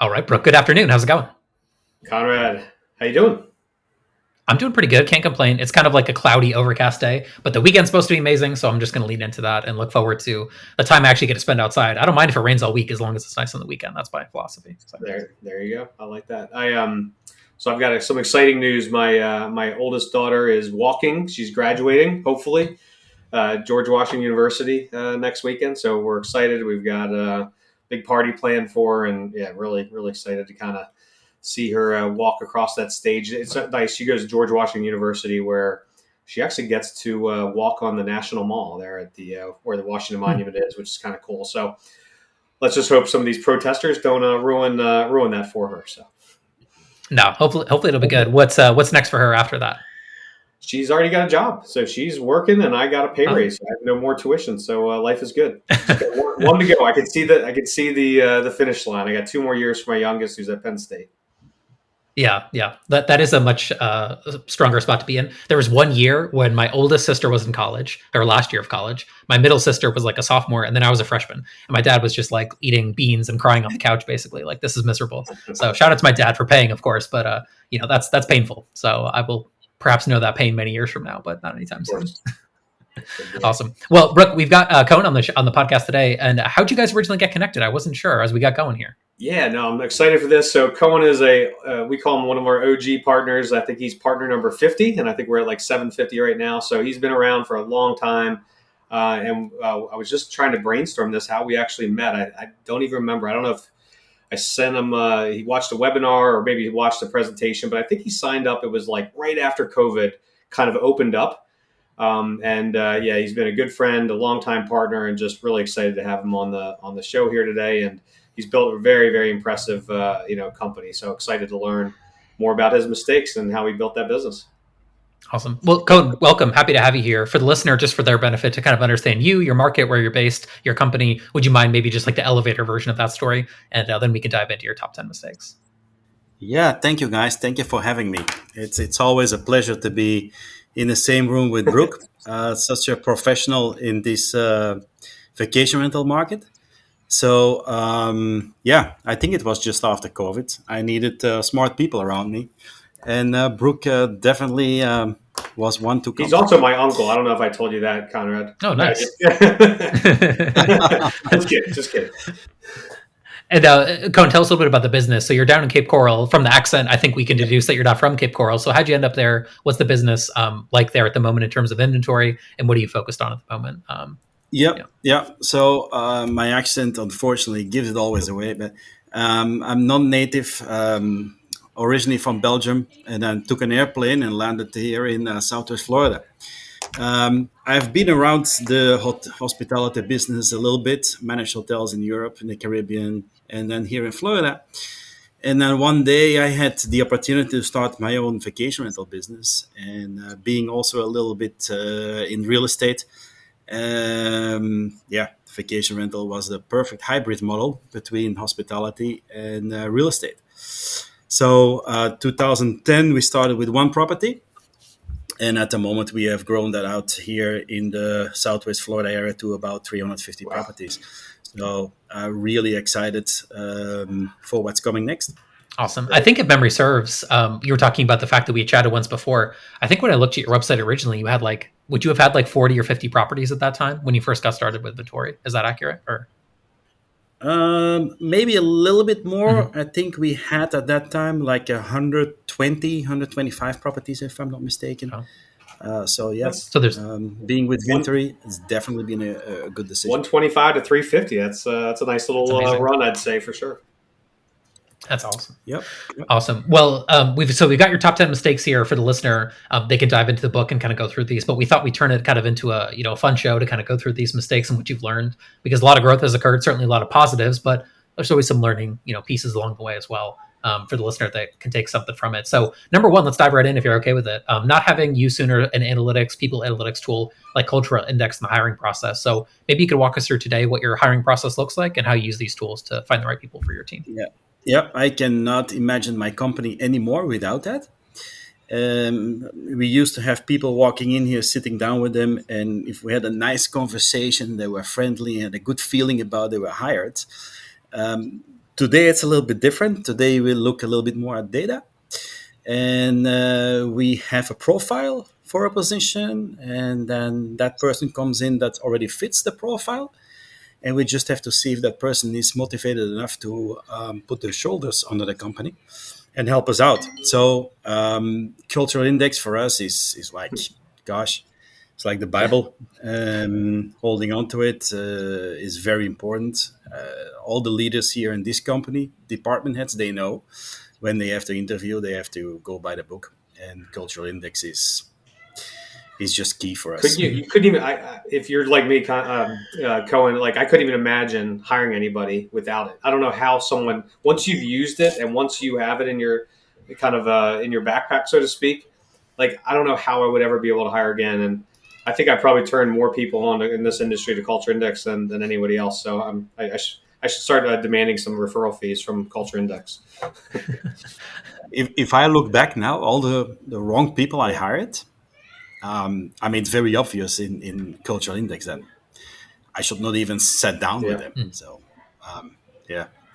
All right, Brooke, good afternoon. How's it going? Conrad, how you doing? I'm doing pretty good. Can't complain. It's kind of like a cloudy, overcast day, but the weekend's supposed to be amazing. So I'm just going to lean into that and look forward to the time I actually get to spend outside. I don't mind if it rains all week as long as it's nice on the weekend. That's my philosophy. So. There you go. I like that. So I've got some exciting news. My oldest daughter is walking. She's graduating, hopefully, George Washington University next weekend. So we're excited. We've got a big party planned for her, and yeah, really excited to kind of see her walk across that stage. It's nice. She goes to George Washington University, where she actually gets to walk on the National Mall there at the where the Washington Hmm. Monument is, which is kind of cool. So let's just hope some of these protesters don't ruin that for her. So No, hopefully it'll be good. What's next for her after that? she's already got a job, so she's working, and I got a pay Oh, raise. So I have no more tuition, so life is good. Just got one to go. I can see the finish line. I got 2 more years for my youngest, who's at Penn State. yeah. That is a much stronger spot to be in. There was one year when my oldest sister was in college, her last year of college. My middle sister was like a sophomore, and then I was a freshman. And my dad was just like eating beans and crying on the couch, basically. Like this is miserable. So shout out to my dad for paying, of course, but that's painful. So I will perhaps know that pain many years from now, but not anytime Of soon. course, good deal. Awesome. Well, Brooke, we've got Koen on on the podcast today. And how'd you guys originally get connected? I wasn't sure as we got going here. Yeah, no, I'm excited for this. So Koen is we call him one of our OG partners. I think he's partner number 50, and I think we're at like 750 right now. So he's been around for a long time. And I was just trying to brainstorm this, how we actually met. I don't even remember. I don't know if I sent him, he watched a webinar or maybe he watched a presentation, but I think he signed up. It was like right after COVID kind of opened up. Yeah, he's been a good friend, a longtime partner, and just really excited to have him on the show here today. And he's built a very impressive company. So excited to learn more about his mistakes and how he built that business. Awesome. Well, Koen, welcome. Happy to have you here. For the listener, just for their benefit to kind of understand you, your market, where you're based, your company, would you mind maybe just like the elevator version of that story? And then we can dive into your top 10 mistakes. Yeah, thank you guys. Thank you for having me. It's always a pleasure to be in the same room with Brooke, such a professional in this vacation rental market. So yeah, I think it was just after COVID. I needed smart people around me, and Brooke definitely was one to He's contact. also my uncle. I don't know if I told you that, Conrad. Oh, No, nice. just kidding. Just kidding. And Koen, tell us a little bit about the business. So you're down in Cape Coral. From the accent, I think we can deduce that you're not from Cape Coral. So how'd you end up there? What's the business like there at the moment in terms of inventory? And what are you focused on at the moment? Yeah. Yeah. So my accent, unfortunately, gives it always away. But I'm non-native, originally from Belgium, and then took an airplane and landed here in Southwest Florida. I've been around the hospitality business a little bit, managed hotels in Europe, in the Caribbean, and then here in Florida. And then one day I had the opportunity to start my own vacation rental business, and being also a little bit in real estate. Yeah, vacation rental was the perfect hybrid model between hospitality and real estate. So 2010, we started with one property. And at the moment, we have grown that out here in the Southwest Florida area to about 350 Wow. properties. So really excited for what's coming next. Awesome. I think if memory serves, you were talking about the fact that we chatted once before. I think when I looked at your website originally, you had like, would you have had like 40 or 50 properties at that time when you first got started with Vintory? Is that accurate? Or Maybe a little bit more. Mhm. I think we had at that time like 120, 125 properties, if I'm not mistaken. Oh. So yeah, That's So there's being with one Vintory has definitely been a good decision. 125 to 350. That's a nice that's little amazing. run, I'd say for sure. That's awesome. Yep. Awesome. Well, we've got your top 10 mistakes here for the listener. They can dive into the book and kind of go through these, but we thought we'd turn it kind of into a fun show to kind of go through these mistakes and what you've learned, because a lot of growth has occurred, certainly a lot of positives, but there's always some learning, pieces along the way as well. For the listener that can take something from it. So number one, let's dive right in if you're okay with it. Not having you sooner an analytics, people analytics tool like Cultural Index in the hiring process. So maybe you could walk us through today what your hiring process looks like and how you use these tools to find the right people for your team. Yeah. Yep. I cannot imagine my company anymore without that. We used to have people walking in here, sitting down with them, and if we had a nice conversation, they were friendly, had a good feeling about they were hired. Um, Today it's a little bit different. Today we look a little bit more at data, and we have a profile for a position, and then that person comes in that already fits the profile, and we just have to see if that person is motivated enough to put their shoulders under the company and help us out. So cultural index for us is like, gosh, it's like the Bible. Holding on to it is very important. All the leaders here in this company, department heads, they know when they have to interview, they have to go by the book. And cultural index is just key for us. You couldn't even, if you're like me, Koen, like I couldn't even imagine hiring anybody without it. I don't know how someone, once you've used it and once you have it in your kind of in your backpack, so to speak, like I don't know how I would ever be able to hire again. And I think I probably turned more people on in this industry to Culture Index than anybody else. So I should start demanding some referral fees from Culture Index. If I look back now, all the wrong people I hired, I mean, it's very obvious in cultural index that I should not even sit down with them. So,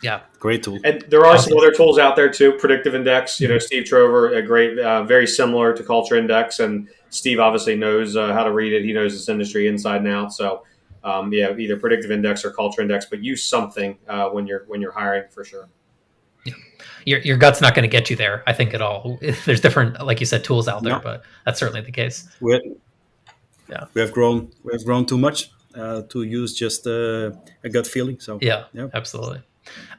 Yeah. Great tool. And there are some other tools out there too. Predictive Index, Steve Trover, a great, very similar to Culture Index. And Steve obviously knows how to read it. He knows this industry inside and out. So, either Predictive Index or Culture Index, but use something when you're hiring for sure. Your gut's not going to get you there, I think, at all. There's different, like you said, tools out there, but that's certainly the case. We have grown too much to use just a gut feeling. So yeah, absolutely.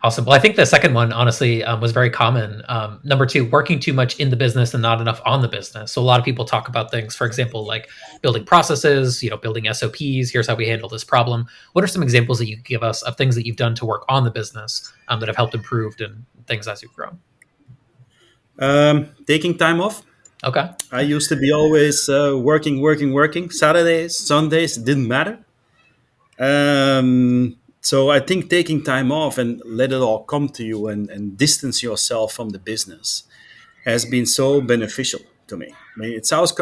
Awesome. Well, I think the second one, honestly, was very common. Number 2, working too much in the business and not enough on the business. So a lot of people talk about things, for example, like building processes, building SOPs. Here's how we handle this problem. What are some examples that you give us of things that you've done to work on the business that have helped improve and things as you've grown? Taking time off. Okay. I used to be always working. Saturdays, Sundays, it didn't matter. So I think taking time off and let it all come to you and distance yourself from the business has been so beneficial to me. I mean, it sounds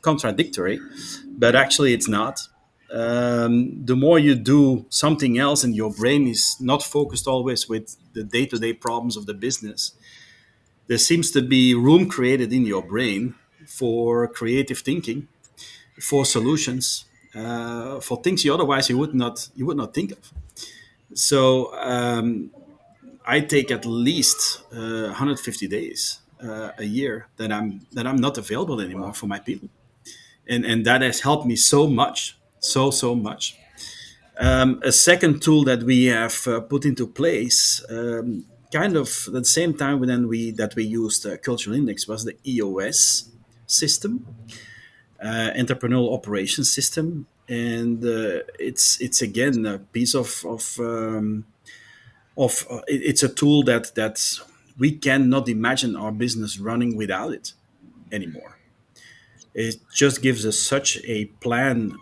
contradictory, but actually it's not. The more you do something else and your brain is not focused always with the day-to-day problems of the business, there seems to be room created in your brain for creative thinking, for solutions, for things you would not think of. So I take at least 150 days a year that I'm not available anymore for my people, and that has helped me so much, so much. A second tool that we have put into place, kind of at the same time that we used Cultural Index, was the EOS system. Entrepreneurial operations system, and it's again a piece of it's a tool that we cannot imagine our business running without it anymore. It just gives us such a plan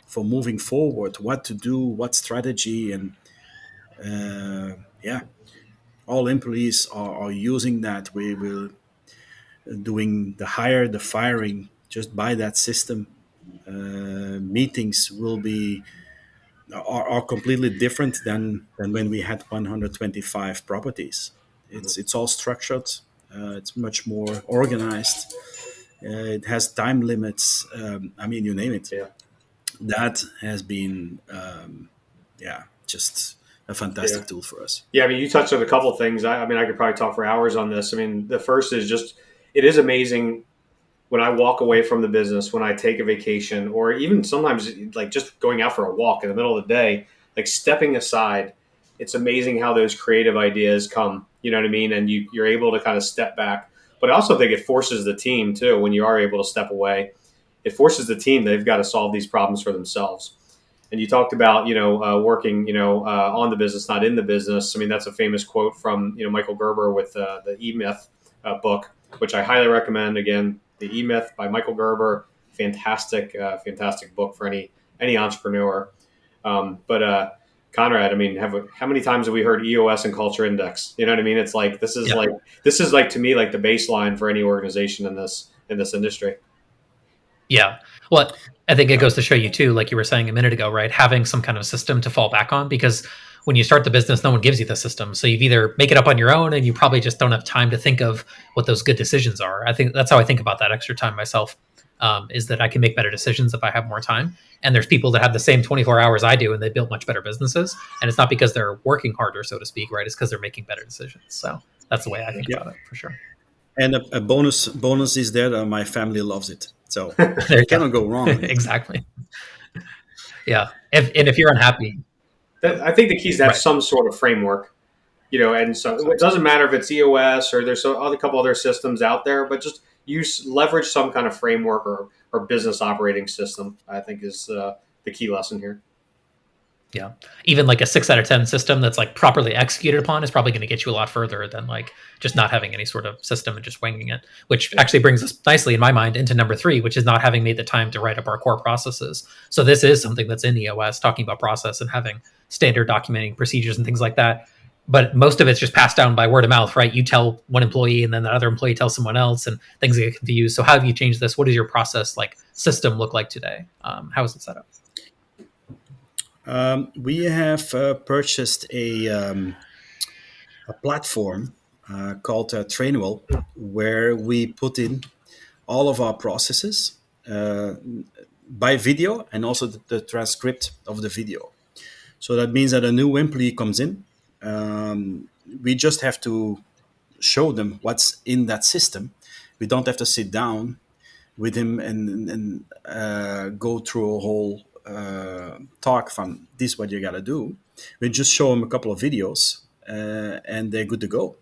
for moving forward, what to do, what strategy, and all employees are using that. We will doing the hire, the firing, just by that system. Meetings are completely different than when we had 125 properties. It's all structured. It's much more organized. It has time limits. I mean, you name it. Yeah. That has been, just a fantastic tool for us. Yeah, I mean, you touched on a couple of things. I mean, I could probably talk for hours on this. I mean, the first is just, it is amazing when I walk away from the business, when I take a vacation, or even sometimes like just going out for a walk in the middle of the day, like stepping aside, it's amazing how those creative ideas come, you know what I mean? And you're able to kind of step back. But I also think it forces the team too, when you are able to step away, it forces the team, they've got to solve these problems for themselves. And you talked about, working, on the business, not in the business. I mean, that's a famous quote from, Michael Gerber with the E-Myth book, which I highly recommend. Again, the E-Myth by Michael Gerber, fantastic book for any entrepreneur. But Conrad, I mean, how many times have we heard EOS and Culture Index? You know what I mean? It's like this is like to me like the baseline for any organization in this industry. Yeah. Well, I think it goes to show you too, like you were saying a minute ago, right? Having some kind of system to fall back on, because when you start the business, no one gives you the system. So you either make it up on your own and you probably just don't have time to think of what those good decisions are. I think that's how I think about that extra time myself, is that I can make better decisions if I have more time. And there's people that have the same 24 hours I do and they build much better businesses. And it's not because they're working harder, so to speak, right? It's because they're making better decisions. So that's the way I think Yeah. about it for sure. And a bonus is that my family loves it. So There you cannot go wrong. Exactly. Yeah. If you're unhappy, I think the key is to have right. some sort of framework, and so it doesn't matter if it's EOS or there's a couple other systems out there, but just leverage some kind of framework or business operating system. I think is the key lesson here. Yeah. Even like a 6 out of 10 system that's like properly executed upon is probably going to get you a lot further than like just not having any sort of system and just winging it, which actually brings us nicely in my mind into number 3, which is not having made the time to write up our core processes. So this is something that's in EOS, talking about process and having standard documenting procedures and things like that. But most of it's just passed down by word of mouth, right? You tell one employee and then the other employee tells someone else and things get confused. So how have you changed this? What does your process like system look like today? How is it set up? We have purchased a platform called Trainwell, where we put in all of our processes by video and also the transcript of the video. So that means that a new employee comes in, we just have to show them what's in that system. We don't have to sit down with him and go through a whole talk from this is what you got to do. We just show them a couple of videos and they're good to go.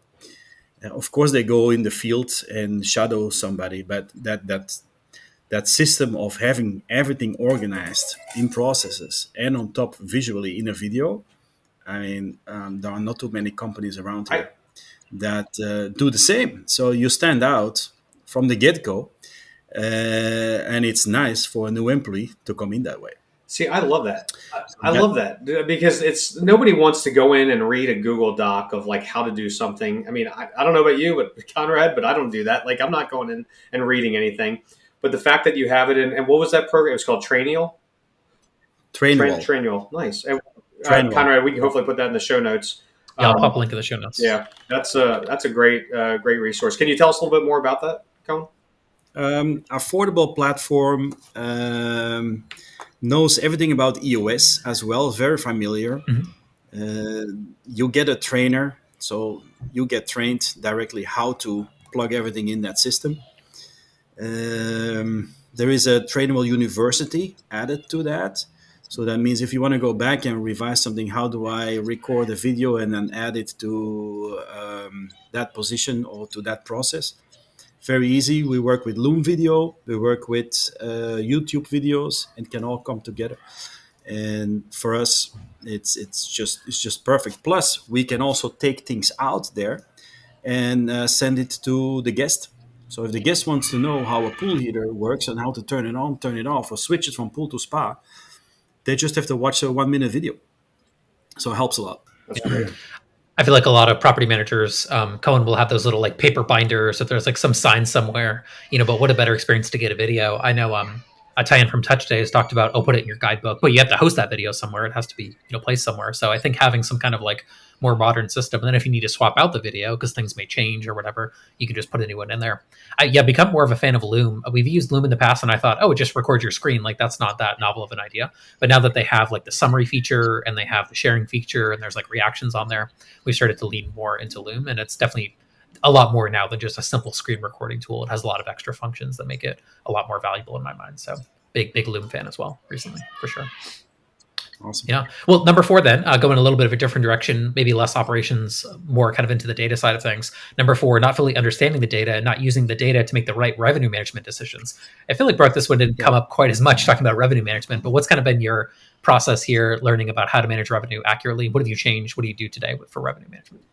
Of course, they go in the field and shadow somebody, but that system of having everything organized in processes and on top visually in a video, I mean, there are not too many companies around here that do the same. So you stand out from the get-go, and it's nice for a new employee to come in that way. See, I love that. I love that because it's nobody wants to go in and read a Google Doc of like how to do something. I mean, I don't know about you, but Conrad, but I don't do that. Like I'm not going in and reading anything. But the fact that you have it in, and what was that program? It was called Trainwell. Trainwell. Nice. And, Conrad, we can hopefully put that in the show notes. Yeah, I'll pop a link in the show notes. Yeah, that's a great resource. Can you tell us a little bit more about that, Koen? Affordable platform knows everything about EOS as well, very familiar. You get a trainer, so you get trained directly how to plug everything in that system. There is a Trainable University added to that. So that means if you want to go back and revise something, how do I record a video and then add it to that position or to that process? Very easy. We work with Loom Video. We work with YouTube videos, and can all come together. And for us, it's just perfect. Plus, we can also take things out there and send it to the guest. So if the guest wants to know how a pool heater works and how to turn it on, turn it off, or switch it from pool to spa, they just have to watch a 1-minute video. So it helps a lot. That's great. I feel like a lot of property managers, Koen will have those little like paper binders if there's like some sign somewhere, but what a better experience to get a video. I know Italian from Touch Day has talked about, put it in your guidebook, but you have to host that video somewhere. It has to be, placed somewhere. So I think having some kind of like more modern system, and then if you need to swap out the video because things may change or whatever, you can just put a new one in there. Become more of a fan of Loom. We've used Loom in the past, and I thought, it just records your screen. Like that's not that novel of an idea. But now that they have like the summary feature and they have the sharing feature and there's like reactions on there, we've started to lean more into Loom, and it's definitely a lot more now than just a simple screen recording tool. It has a lot of extra functions that make it a lot more valuable in my mind. So big Loom fan as well recently, for sure. Awesome. Yeah. Well, number 4 then, going a little bit of a different direction, maybe less operations, more kind of into the data side of things. Number 4, not fully understanding the data and not using the data to make the right revenue management decisions. I feel like, Bart, this one didn't come up quite as much talking about revenue management, but what's kind of been your process here learning about how to manage revenue accurately? What have you changed? What do you do today for revenue management?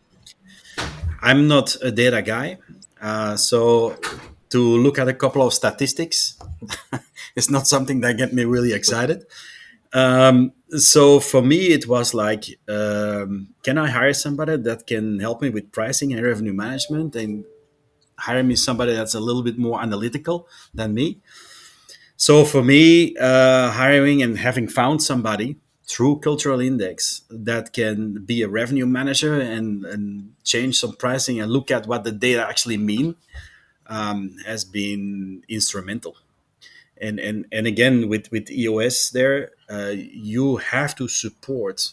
I'm not a data guy. So to look at a couple of statistics is not something that get me really excited. So for me, it was like, can I hire somebody that can help me with pricing and revenue management, and hire me somebody that's a little bit more analytical than me? So for me, hiring and having found somebody through cultural index that can be a revenue manager and change some pricing and look at what the data actually mean, has been instrumental. And again, with EOS there, you have to support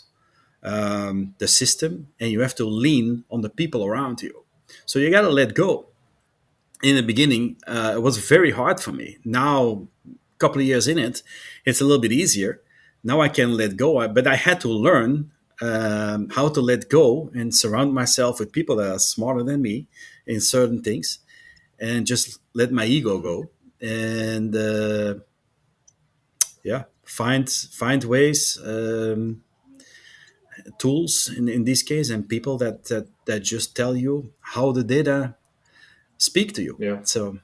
the system, and you have to lean on the people around you. So you got to let go. In the beginning, it was very hard for me. Now, a couple of years in it, it's a little bit easier. Now I can let go, but I had to learn how to let go and surround myself with people that are smarter than me in certain things, and just let my ego go. And yeah, find ways, tools in this case, and people that just tell you how the data speak to you. Yeah. So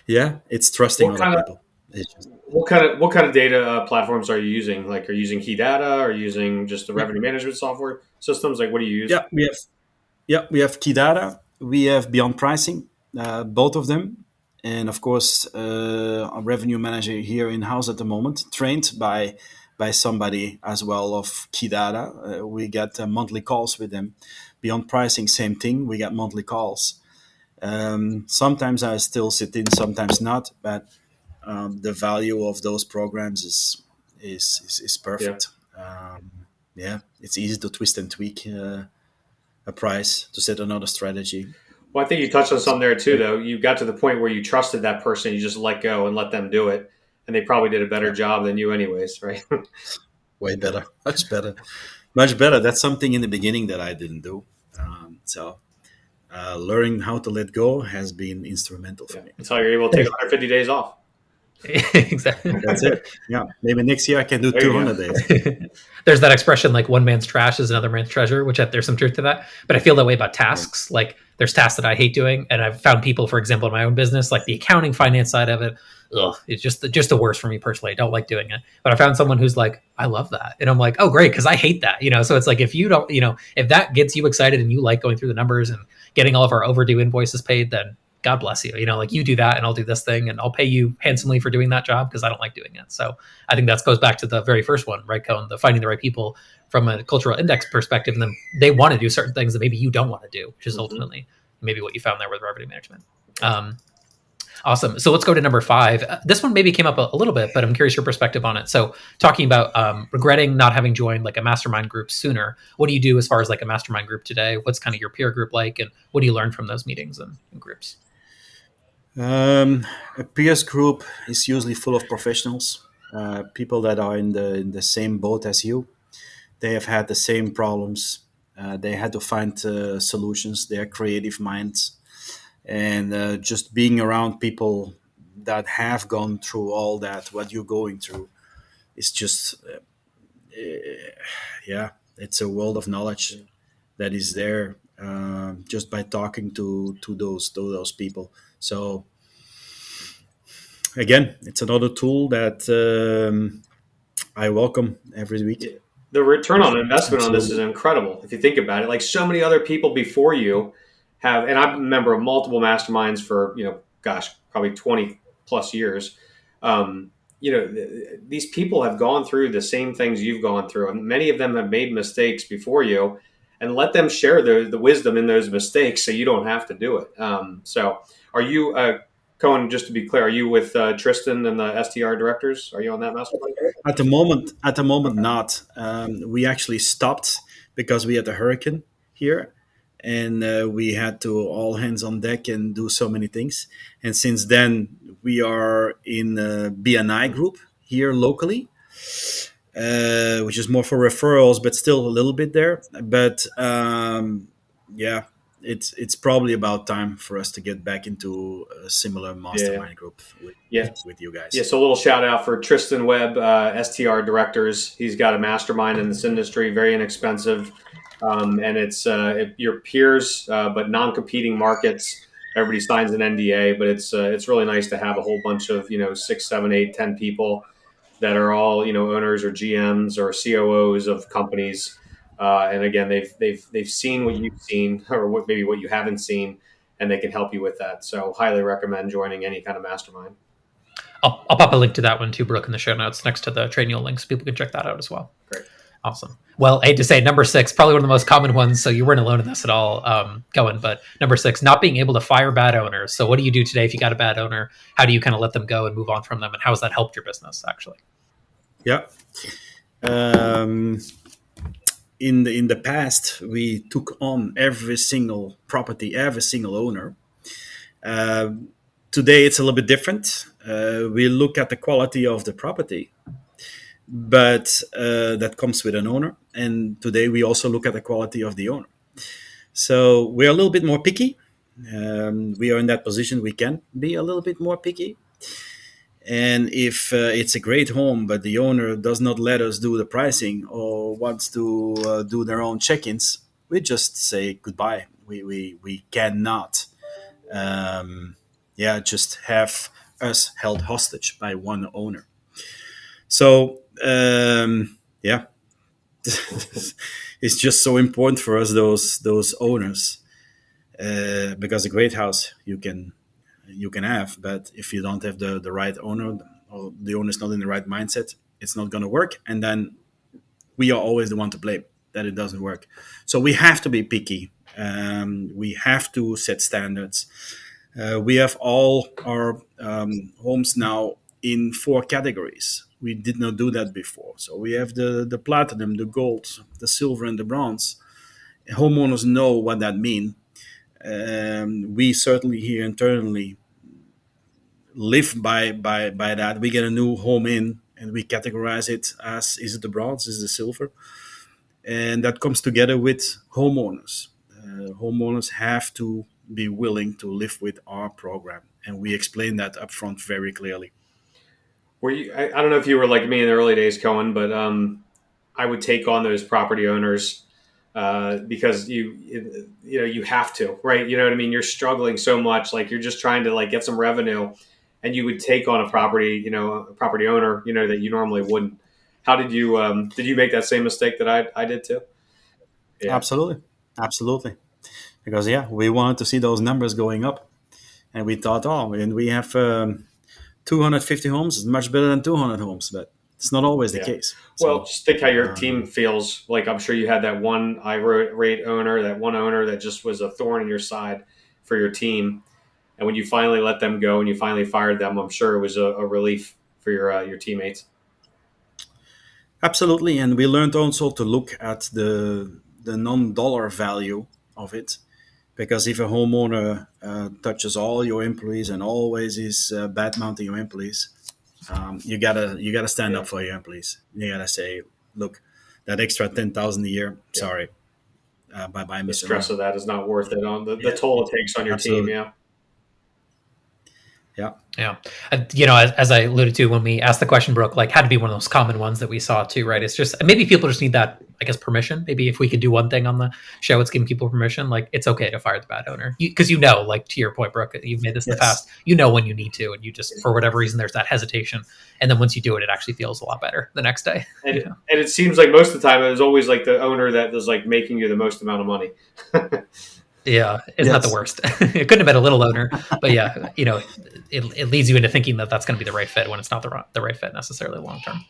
yeah, it's trusting What other kind of people. It's just, what kind of data platforms are you using? Like, are you using Key Data? Are you using just the yeah, revenue management software systems? Like, what do you use? yeah, we have key data, we have beyond pricing, both of them, and of course a revenue manager here in house at the moment, trained by somebody as well of key data. We get monthly calls with them. Beyond pricing, same thing. We get monthly calls. Sometimes I still sit in, sometimes not, but the value of those programs is Yeah. perfect. Yeah, it's easy to twist and tweak a price to set another strategy. Well, I think you touched on It's something there too, though. You got to the point where you trusted that person. You just let go and let them do it, and they probably did a better yeah, job than you, anyways, right? way better, much better. That's something in the beginning that I didn't do. So learning how to let go has been instrumental for Yeah, me. that's how you're able to take 150 days off. Exactly. That's it. Yeah, maybe next year I can do There you 200 go. days. There's that expression like one man's trash is another man's treasure, which there's some truth to that. But I feel that way about Yeah, tasks. Like there's tasks that I hate doing, and I've found people, for example, in my own business, like the accounting, finance side of it. Ugh, it's just the worst for me personally. I don't like doing it. But I found someone who's like, I love that, and I'm like, oh great, because I hate that. So it's like if you don't, if that gets you excited and you like going through the numbers and getting all of our overdue invoices paid, then God bless you. Like you do that, and I'll do this thing, and I'll pay you handsomely for doing that job because I don't like doing it. So I think that goes back to the very first one, right, Koen? The finding the right people from a cultural index perspective, and then they want to do certain things that maybe you don't want to do, which is Hmm. ultimately maybe what you found there with revenue management. Awesome. So let's go to number 5. This one maybe came up a little bit, but I'm curious your perspective on it. So talking about regretting not having joined like a mastermind group sooner. What do you do as far as like a mastermind group today? What's kind of your peer group like, and what do you learn from those meetings and groups? a peers group is usually full of professionals, people that are in the same boat as you. They have had the same problems. They had to find solutions. They are creative minds, and just being around people that have gone through all that, what you're going through, is just yeah, it's a world of knowledge that is there, just by talking to those people. So again, it's another tool that I welcome every week. Yeah. The return on investment on this is Absolutely. incredible if you think about it. Like so many other people before you have, and I'm a member of multiple masterminds for gosh, probably 20 plus years. Um, these people have gone through the same things you've gone through, and many of them have made mistakes before you, and let them share the wisdom in those mistakes so you don't have to do it. So, are you, Cohen? Just to be clear, are you with Tristan and the STR directors? Are you on that mastermind? At the moment, Okay. not. We actually stopped because we had a hurricane here, and we had to all hands on deck and do so many things. And since then, we are in a BNI group here locally, which is more for referrals, but still a little bit there. But yeah, it's probably about time for us to get back into a similar Yeah. mastermind group with Yeah. with you Yeah, guys. so a little shout out for Tristan Webb, STR Directors. He's got a mastermind in this industry, very inexpensive, and it's your peers, but non-competing markets. Everybody signs an NDA, but it's really nice to have a whole bunch of 6, 7, 8, 10 people that are all owners or GMs or COOs of companies. And again, they've seen what you've seen, or maybe what you haven't seen, and they can help you with that. So, highly recommend joining any kind of mastermind. I'll pop a link to that one too, Brooke, in the show notes next to the Trainio links. People can check that out as well. Great. Awesome. Well, I hate to say number 6, probably one of the most common ones. So you weren't alone in this at all, Koen. But number 6, not being able to fire bad owners. So what do you do today if you got a bad owner? How do you kind of let them go and move on from them? And how has that helped your business actually? Yeah. Um, in the past, we took on every single property, every single owner. Uh, Today, it's a little bit different. We look at the quality of the property, but that comes with an owner. And today, we also look at the quality of the owner. So we're a little bit more picky. We are in that position. We can be a little bit more picky. And if it's a great home, but the owner does not let us do the pricing or wants to do their own check-ins, we just say goodbye. We cannot, just have us held hostage by one owner. So it's just so important for us those owners, because a great house you can have, but if you don't have the right owner, or the owner is not in the right mindset, it's not going to work. And then we are always the one to blame that it doesn't work. So we have to be picky. We have to set standards. We have all our homes now in 4 categories. We did not do that before. So we have the platinum, the gold, the silver, and the bronze. Homeowners know what that means. We certainly here internally live by that. We get a new home in and we categorize it as, is it the bronze, is it the silver? And that comes together with homeowners. Homeowners have to be willing to live with our program, and we explain that upfront very clearly. Were you? I don't know if you were like me in the early days, Cohen, but I would take on those property owners because you have to, right? You know what I mean? You're struggling so much, like you're just trying to like get some revenue, and you would take on a property, a property owner, that you normally wouldn't. How did you make that same mistake that I did too? Yeah, Absolutely, absolutely. Because we wanted to see those numbers going up, and we thought, oh, and we have 250 homes is much better than 200 homes, but it's not always the yeah. case. Well, So just think how your team um, feels. Like I'm sure you had that one irate owner, that one owner that just was a thorn in your side for your team. And when you finally let them go and you finally fired them, I'm sure it was a relief for your teammates. absolutely, and we learned also to look at the non-dollar value of it, because if a homeowner touches all your employees and always is bad mouthing your employees, you gotta stand Yeah, up for your employees. You gotta say, look, that extra 10,000 a year, yeah. sorry, bye bye, The Mr. stress Owner. of that is not worth it on the Yeah, toll it takes on your team. absolutely. Yeah, Yeah, Yeah. As I alluded to when we asked the question, Brooke, like had to be one of those common ones that we saw too, right? It's just maybe people just need that, I guess, permission. Maybe if we could do one thing on the show, it's giving people permission. Like it's okay to fire the bad owner. Because like to your point, Brooke, you've made this in the yes, past, when you need to, and you just, for whatever reason, there's that hesitation. And then once you do it, it actually feels a lot better the next day. and it seems like most of the time it was always like the owner that was like making you the most amount of money. Yeah, isn't that the yes, worst? It couldn't have been a little owner, but it leads you into thinking that that's going to be the right fit when it's not the right fit necessarily long term.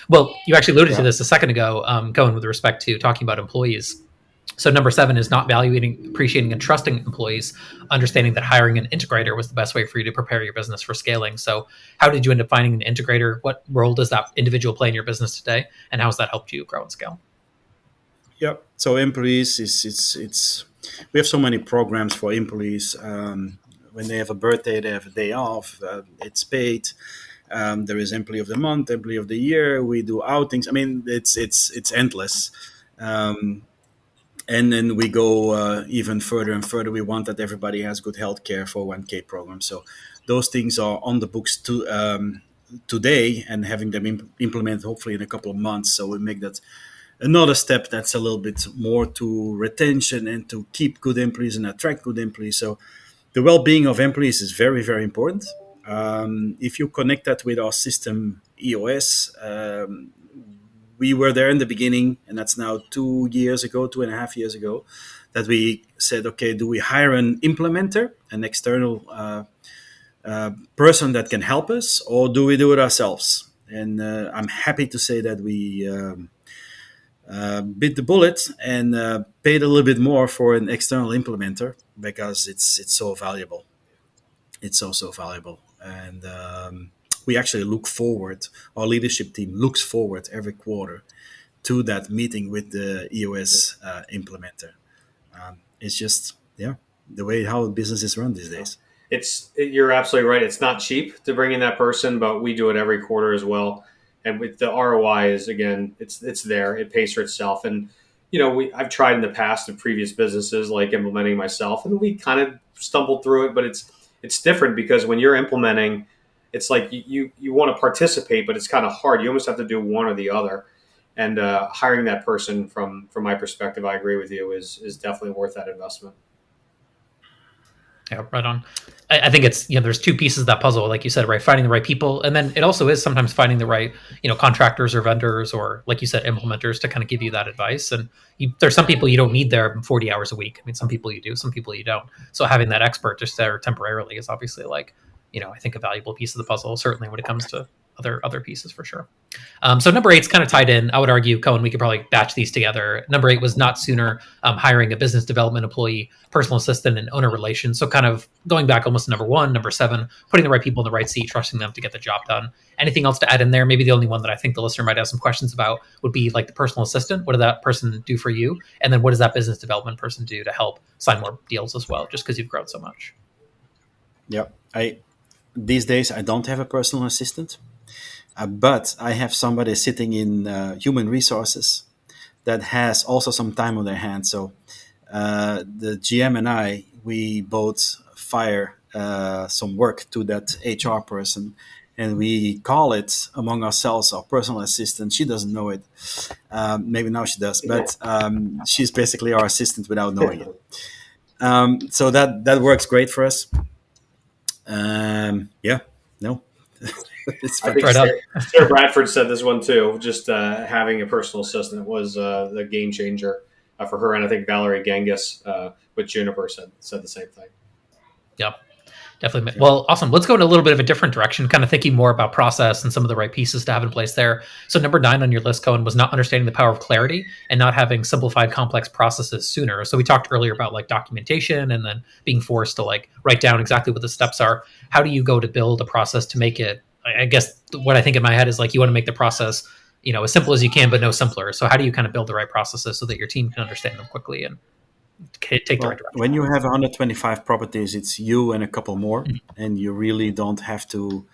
Well, you actually alluded to yeah. this a second ago, Cohen, with respect to talking about employees. So number 7 is not valuing, appreciating, and trusting employees, understanding that hiring an integrator was the best way for you to prepare your business for scaling. So how did you end up finding an integrator? What role does that individual play in your business today? And how has that helped you grow and scale? Yep. So employees is it's we have so many programs for employees. When they have a birthday, they have a day off. It's paid. There is employee of the month, employee of the year. We do outings. I mean, it's endless. Um, and then we go even further and further. We want that everybody has good health care for 1K program. So those things are on the books today, and having them implemented hopefully in a couple of months. So we make that another step that's a little bit more to retention and to keep good employees and attract good employees. So the well-being of employees is very, very important. If you connect that with our system EOS, we were there in the beginning, and that's now 2 years ago, 2.5 years ago, that we said, okay, do we hire an implementer, an external person that can help us, or do we do it ourselves? And I'm happy to say that we bit the bullet and paid a little bit more for an external implementer because it's so valuable. It's so valuable, and we actually look forward. Our leadership team looks forward every quarter to that meeting with the EOS implementer. It's just the way how business is run these days. You're absolutely right. It's not cheap to bring in that person, but we do it every quarter as well. And with the ROI is, again, it's there. It pays for itself. And I've tried in the past in previous businesses like implementing myself, and we kind of stumbled through it. But it's different because when you're implementing, it's like you want to participate, but it's kind of hard. You almost have to do one or the other. And hiring that person, from my perspective, I agree with you, is definitely worth that investment. Yeah, right on. I think it's, there's two pieces of that puzzle, like you said, right? Finding the right people. And then it also is sometimes finding the right, contractors or vendors or, like you said, implementers to kind of give you that advice. And there's some people you don't need there 40 hours a week. I mean, some people you do, some people you don't. So having that expert just there temporarily is obviously like, I think a valuable piece of the puzzle, certainly when it comes to other pieces for sure. So number 8's kind of tied in. I would argue, Koen, we could probably batch these together. Number 8 was not sooner hiring a business development employee, personal assistant, and owner relations. So kind of going back almost to number 1, number 7, putting the right people in the right seat, trusting them to get the job done. Anything else to add in there? Maybe the only one that I think the listener might have some questions about would be like the personal assistant. What did that person do for you? And then what does that business development person do to help sign more deals as well, just because you've grown so much? Yeah, these days I don't have a personal assistant. But I have somebody sitting in human resources that has also some time on their hands. So the GM and I, we both fire some work to that HR person, and we call it among ourselves our personal assistant. She doesn't know it. Maybe now she does, but she's basically our assistant without knowing it. So that works great for us. No. I think Sarah Bradford said this one too. Just having a personal assistant was the game changer for her, and I think Valerie Genghis with Juniper said the same thing. Yep, definitely. Well, awesome. Let's go in a little bit of a different direction, kind of thinking more about process and some of the right pieces to have in place there. So number 9 on your list, Koen, was not understanding the power of clarity and not having simplified complex processes sooner. So we talked earlier about like documentation and then being forced to like write down exactly what the steps are. How do you go to build a process to make it, I guess what I think in my head is like you want to make the process, as simple as you can, but no simpler. So how do you kind of build the right processes so that your team can understand them quickly and take the right direction? When you have 125 properties, it's you and a couple more, and you really don't have to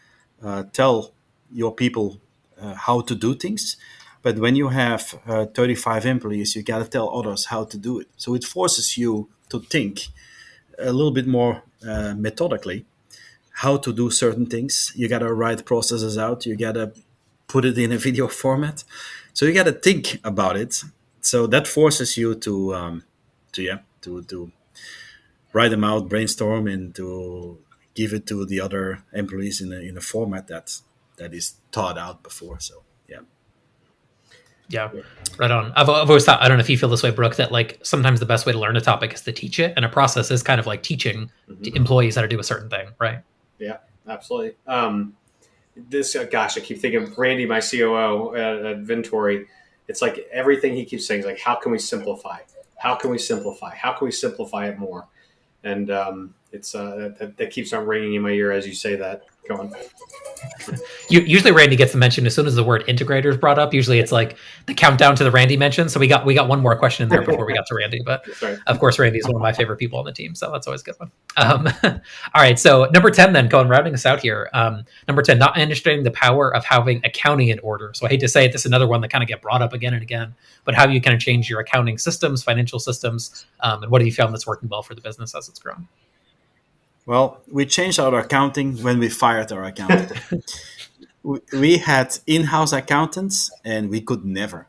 tell your people how to do things. But when you have 35 employees, you got to tell others how to do it. So it forces you to think a little bit more methodically how to do certain things. You got to write processes out. You got to put it in a video format. So you got to think about it. So that forces you to write them out, brainstorm, and to give it to the other employees in a format that is thought out before. So yeah, right on. I've always thought, I don't know if you feel this way, Brooke, that like sometimes the best way to learn a topic is to teach it, and a process is kind of like teaching employees how to do a certain thing, right? Yeah, absolutely. I keep thinking of Randy, my COO at Vintory. It's like everything he keeps saying is like, how can we simplify? How can we simplify? How can we simplify it more? And it's that keeps on ringing in my ear as you say that. Go on. Usually Randy gets the mention as soon as the word integrator is brought up. Usually it's like the countdown to the Randy mention. So we got one more question in there before we got to Randy. But of course, Randy is one of my favorite people on the team. So that's always a good one. All right. So number 10 then, Koen, rounding us out here. Number 10, not understanding the power of having accounting in order. So I hate to say it, this is another one that kind of get brought up again and again. But how you kind of change your accounting systems, financial systems, and what have you found that's working well for the business as it's grown? Well, we changed our accounting when we fired our accountant. We had in-house accountants, and we could never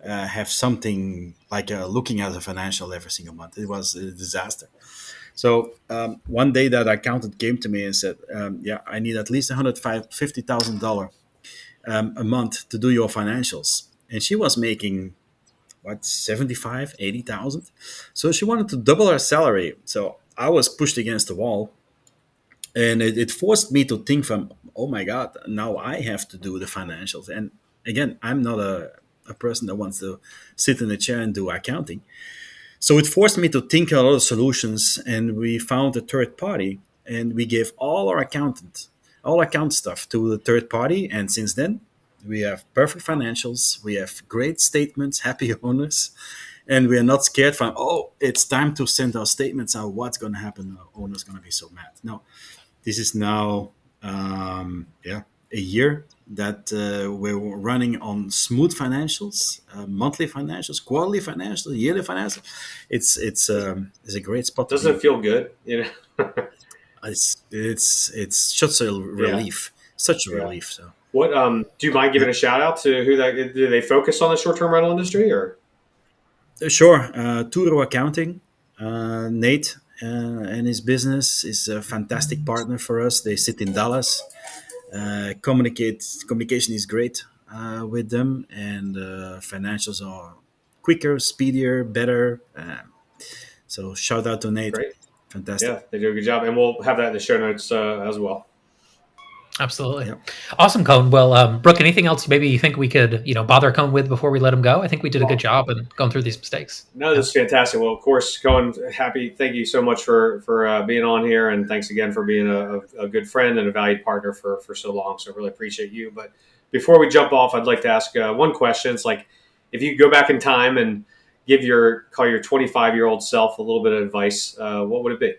have something like looking at a financial every single month. It was a disaster. So one day that accountant came to me and said, I need at least $150,000 a month to do your financials. And she was making 75, 80,000. So she wanted to double her salary. So I was pushed against the wall. And it forced me to think from, oh my God, now I have to do the financials. And again, I'm not a person that wants to sit in a chair and do accounting. So it forced me to think a lot of solutions, and we found a third party, and we gave all account stuff to the third party. And since then, we have perfect financials, we have great statements, happy owners, and we are not scared from, oh, it's time to send our statements out. What's going to happen? Our owner's going to be so mad. No, this is now, a year that we're running on smooth financials, monthly financials, quarterly financials, yearly financials. It's a great spot to Doesn't be. it feel good? It's such a Yeah, relief, such a yeah. relief. So What do you mind yeah, giving a shout out to who that do they focus on the short term rental industry or sure. Turo Accounting, Nate. And his business is a fantastic partner for us. They sit in Dallas. Communication is great with them, and financials are quicker, speedier, better. So shout out to Nate, great? fantastic. Yeah, they do a good job, and we'll have that in the show notes as well. Absolutely. Yep. Awesome, Koen. Well, Brooke, anything else maybe you think we could, bother Koen with before we let him go? I think we did a good Well, job in going through these mistakes. no, Yeah. this is fantastic. Well, of course, Cohen, happy. Thank you so much for being on here, and thanks again for being a good friend and a valued partner for so long. So, I really appreciate you. But before we jump off, I'd like to ask one question. It's like if you could go back in time and call your 25-year-old self a little bit of advice, what would it be?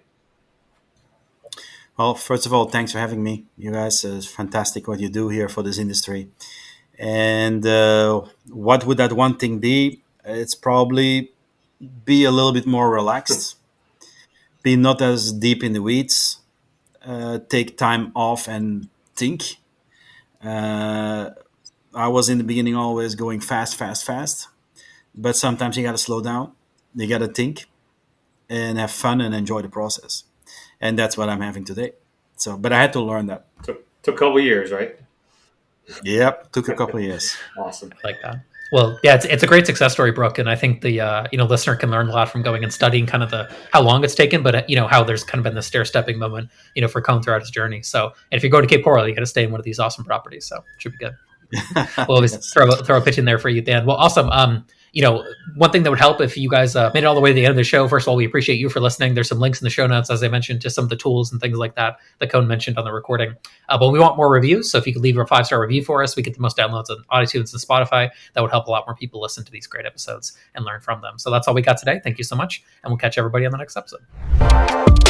Well, first of all, thanks for having me. You guys, it's fantastic what you do here for this industry. And what would that one thing be? It's probably be a little bit more relaxed, be not as deep in the weeds, take time off and think. Uh, I was in the beginning always going fast, fast, fast, but sometimes you got to slow down. You got to think and have fun and enjoy the process. And that's what I'm having today. So, but I had to learn that. Took a couple of years, right? Yep, took a couple of years. Awesome. I like that. Well, yeah, it's a great success story, Brooke, and I think the listener can learn a lot from going and studying kind of the how long it's taken, but how there's kind of been the stair stepping moment, for Koen throughout his journey. So, and if you're going to Cape Coral, you got to stay in one of these awesome properties. So, it should be good. We'll always Yes. throw a pitch in there for you, Dan. Well, awesome. One thing that would help if you guys made it all the way to the end of the show. First of all, we appreciate you for listening. There's some links in the show notes, as I mentioned, to some of the tools and things like that Koen mentioned on the recording. But we want more reviews, so if you could leave a 5-star review for us, we get the most downloads on iTunes and Spotify. That would help a lot more people listen to these great episodes and learn from them. So that's all we got today. Thank you so much, and we'll catch everybody on the next episode.